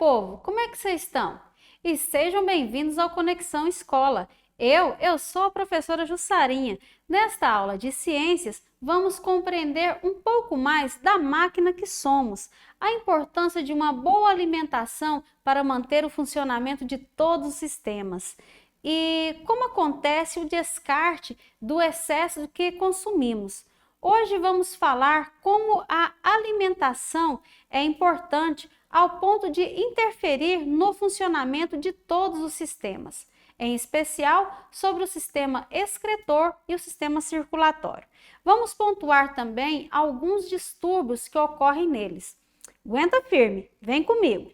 povo, como é que vocês estão? E sejam bem-vindos ao Conexão Escola. Eu sou a professora Jussarinha. Nesta aula de ciências, vamos compreender um pouco mais da máquina que somos, a importância de uma boa alimentação para manter o funcionamento de todos os sistemas e como acontece o descarte do excesso do que consumimos. Hoje vamos falar como a alimentação é importante ao ponto de interferir no funcionamento de todos os sistemas, em especial sobre o sistema excretor e o sistema circulatório. Vamos pontuar também alguns distúrbios que ocorrem neles. Aguenta firme, vem comigo.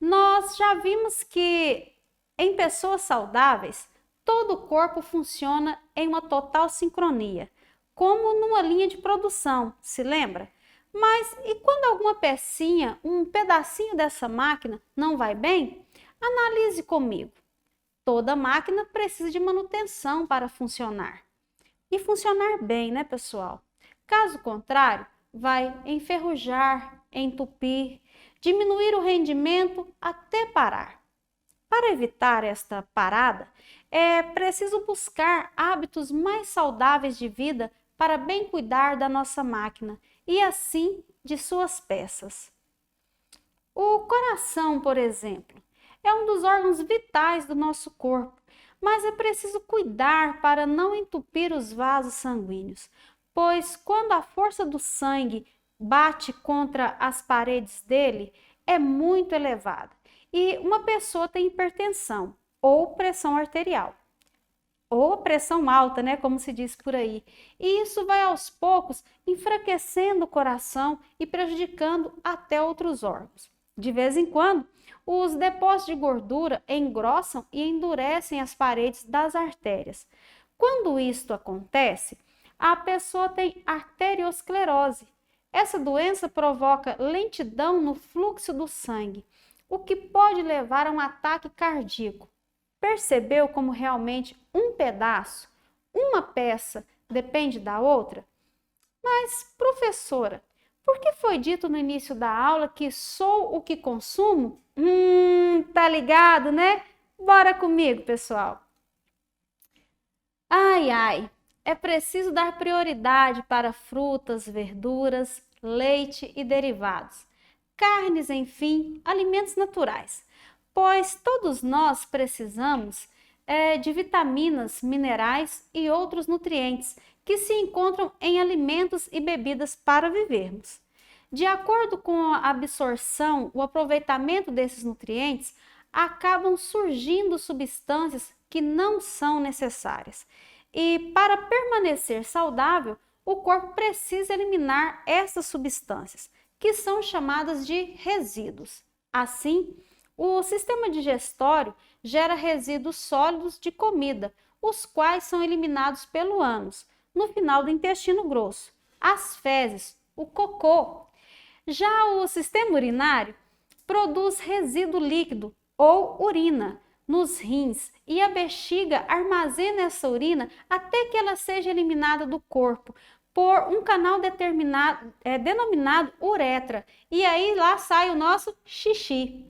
Nós já vimos que em pessoas saudáveis, todo o corpo funciona em uma total sincronia, como numa linha de produção, se lembra? Mas e quando alguma pecinha, um pedacinho dessa máquina não vai bem? Analise comigo. Toda máquina precisa de manutenção para funcionar. E funcionar bem, né, pessoal? Caso contrário, vai enferrujar, entupir, diminuir o rendimento até parar. Para evitar esta parada, é preciso buscar hábitos mais saudáveis de vida para bem cuidar da nossa máquina e assim de suas peças. O coração, por exemplo, é um dos órgãos vitais do nosso corpo, mas é preciso cuidar para não entupir os vasos sanguíneos, pois quando a força do sangue bate contra as paredes dele, é muito elevada e uma pessoa tem hipertensão ou pressão arterial. Ou pressão alta, né, como se diz por aí. E isso vai aos poucos enfraquecendo o coração e prejudicando até outros órgãos. De vez em quando, os depósitos de gordura engrossam e endurecem as paredes das artérias. Quando isto acontece, a pessoa tem arteriosclerose. Essa doença provoca lentidão no fluxo do sangue, o que pode levar a um ataque cardíaco. Percebeu como realmente um pedaço, uma peça, depende da outra? Mas, professora, por que foi dito no início da aula que sou o que consumo? Tá ligado, né? Bora comigo, pessoal. Ai, é preciso dar prioridade para frutas, verduras, leite e derivados, carnes, enfim, alimentos naturais, pois todos nós precisamos de vitaminas, minerais e outros nutrientes que se encontram em alimentos e bebidas para vivermos. De acordo com a absorção, o aproveitamento desses nutrientes, acabam surgindo substâncias que não são necessárias. E para permanecer saudável, o corpo precisa eliminar essas substâncias, que são chamadas de resíduos. Assim, o sistema digestório gera resíduos sólidos de comida, os quais são eliminados pelo ânus, no final do intestino grosso, as fezes, o cocô. Já o sistema urinário produz resíduo líquido ou urina nos rins e a bexiga armazena essa urina até que ela seja eliminada do corpo por um canal denominado uretra, e aí lá sai o nosso xixi.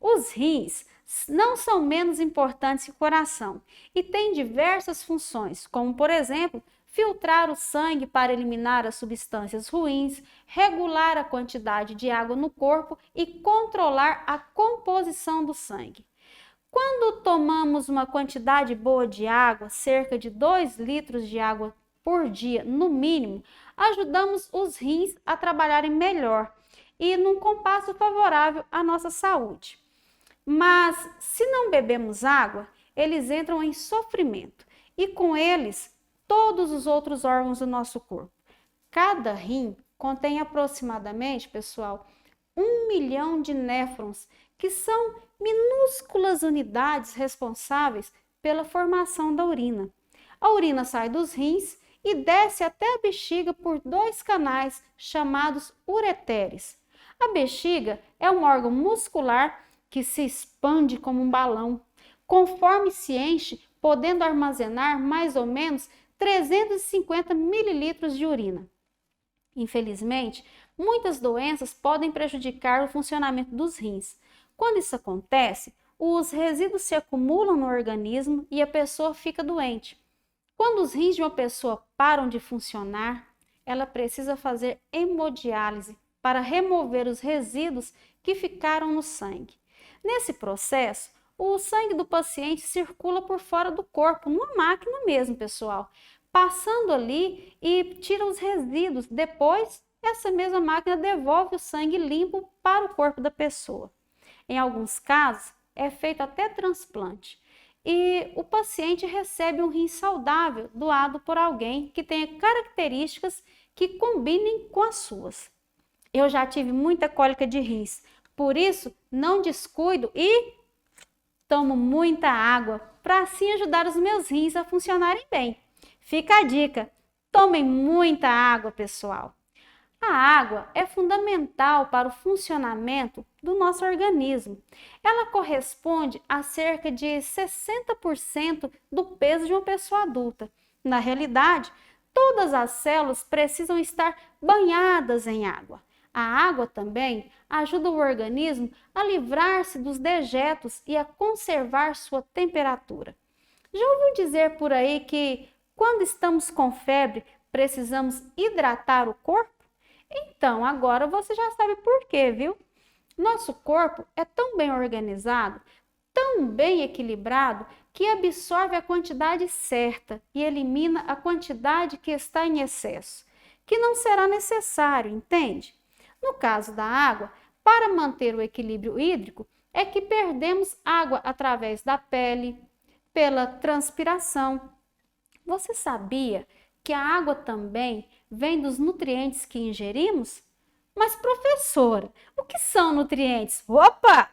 Os rins não são menos importantes que o coração e têm diversas funções, como por exemplo, filtrar o sangue para eliminar as substâncias ruins, regular a quantidade de água no corpo e controlar a composição do sangue. Quando tomamos uma quantidade boa de água, cerca de 2 litros de água por dia, no mínimo, ajudamos os rins a trabalharem melhor e num compasso favorável à nossa saúde. Mas, se não bebemos água, eles entram em sofrimento e com eles todos os outros órgãos do nosso corpo. Cada rim contém aproximadamente, pessoal, 1 milhão de néfrons, que são minúsculas unidades responsáveis pela formação da urina. A urina sai dos rins e desce até a bexiga por 2 canais chamados ureteres. A bexiga é um órgão muscular que se expande como um balão, conforme se enche, podendo armazenar mais ou menos 350 mililitros de urina. Infelizmente, muitas doenças podem prejudicar o funcionamento dos rins, Quando isso acontece, os resíduos se acumulam no organismo e a pessoa fica doente. Quando os rins de uma pessoa param de funcionar, ela precisa fazer hemodiálise para remover os resíduos que ficaram no sangue. Nesse processo, o sangue do paciente circula por fora do corpo, numa máquina mesmo, pessoal, passando ali e tira os resíduos. Depois, essa mesma máquina devolve o sangue limpo para o corpo da pessoa. Em alguns casos, é feito até transplante. E o paciente recebe um rim saudável doado por alguém que tenha características que combinem com as suas. Eu já tive muita cólica de rins, por isso não descuido e tomo muita água para assim ajudar os meus rins a funcionarem bem. Fica a dica, tomem muita água, pessoal. A água é fundamental para o funcionamento do nosso organismo. Ela corresponde a cerca de 60% do peso de uma pessoa adulta. Na realidade, todas as células precisam estar banhadas em água. A água também ajuda o organismo a livrar-se dos dejetos e a conservar sua temperatura. Já ouviu dizer por aí que quando estamos com febre, precisamos hidratar o corpo? Então, agora você já sabe por quê, viu? Nosso corpo é tão bem organizado, tão bem equilibrado, que absorve a quantidade certa e elimina a quantidade que está em excesso, que não será necessário, entende? No caso da água, para manter o equilíbrio hídrico, é que perdemos água através da pele, pela transpiração. Você sabia que a água também vem dos nutrientes que ingerimos? Mas, professora, o que são nutrientes? Opa!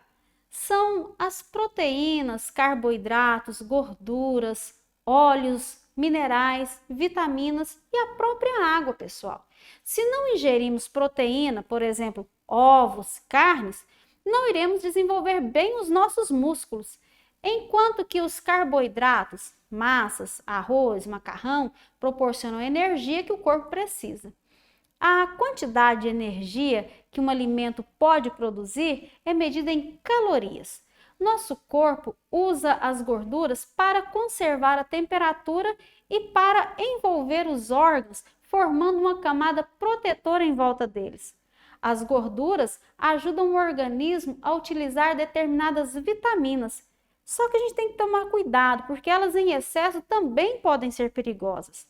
São as proteínas, carboidratos, gorduras, óleos, minerais, vitaminas e a própria água, pessoal. Se não ingerirmos proteína, por exemplo, ovos, carnes, não iremos desenvolver bem os nossos músculos, enquanto que os carboidratos, massas, arroz, macarrão, proporcionam a energia que o corpo precisa. A quantidade de energia que um alimento pode produzir é medida em calorias. Nosso corpo usa as gorduras para conservar a temperatura e para envolver os órgãos, formando uma camada protetora em volta deles. As gorduras ajudam o organismo a utilizar determinadas vitaminas. Só que a gente tem que tomar cuidado, porque elas em excesso também podem ser perigosas.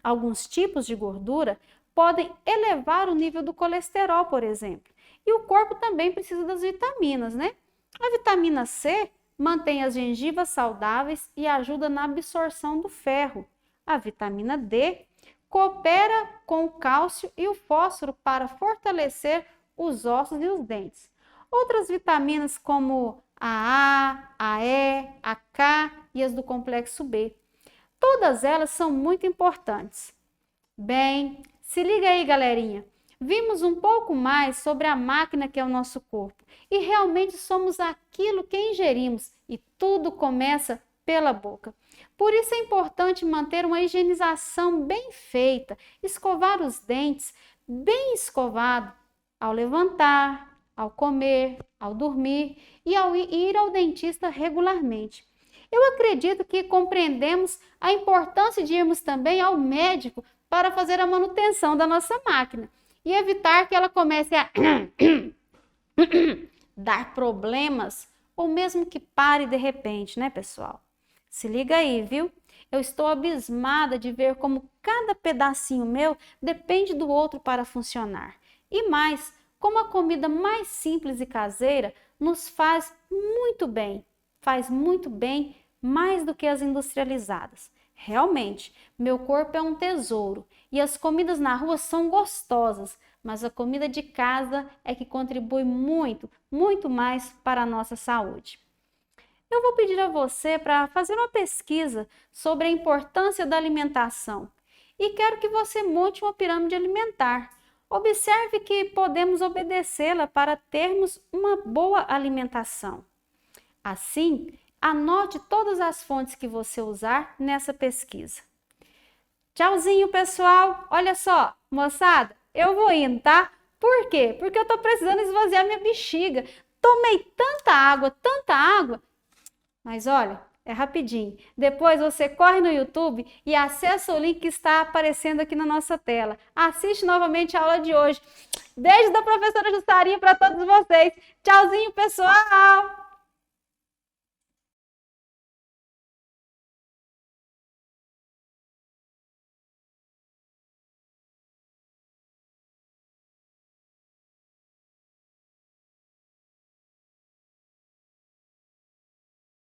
Alguns tipos de gordura podem elevar o nível do colesterol, por exemplo. E o corpo também precisa das vitaminas, né? A vitamina C mantém as gengivas saudáveis e ajuda na absorção do ferro. A vitamina D coopera com o cálcio e o fósforo para fortalecer os ossos e os dentes. Outras vitaminas como a E, a K e as do complexo B. Todas elas são muito importantes. Bem, se liga aí, galerinha. Vimos um pouco mais sobre a máquina que é o nosso corpo e realmente somos aquilo que ingerimos e tudo começa pela boca. Por isso é importante manter uma higienização bem feita, escovar os dentes bem escovado ao levantar, ao comer, ao dormir e ao ir ao dentista regularmente. Eu acredito que compreendemos a importância de irmos também ao médico para fazer a manutenção da nossa máquina e evitar que ela comece a dar problemas ou mesmo que pare de repente, né, pessoal? Se liga aí, viu? Eu estou abismada de ver como cada pedacinho meu depende do outro para funcionar. E mais, como a comida mais simples e caseira nos faz muito bem mais do que as industrializadas. Realmente, meu corpo é um tesouro e as comidas na rua são gostosas, mas a comida de casa é que contribui muito, muito mais para a nossa saúde. Eu vou pedir a você para fazer uma pesquisa sobre a importância da alimentação e quero que você monte uma pirâmide alimentar. Observe que podemos obedecê-la para termos uma boa alimentação. Assim, anote todas as fontes que você usar nessa pesquisa. Tchauzinho, pessoal! Olha só, moçada, eu vou indo, tá? Por quê? Porque eu tô precisando esvaziar minha bexiga. tomei tanta água. Mas olha, é rapidinho. Depois você corre no YouTube e acessa o link que está aparecendo aqui na nossa tela. Assiste novamente a aula de hoje. Beijo da professora Jussarinha para todos vocês. Tchauzinho, pessoal!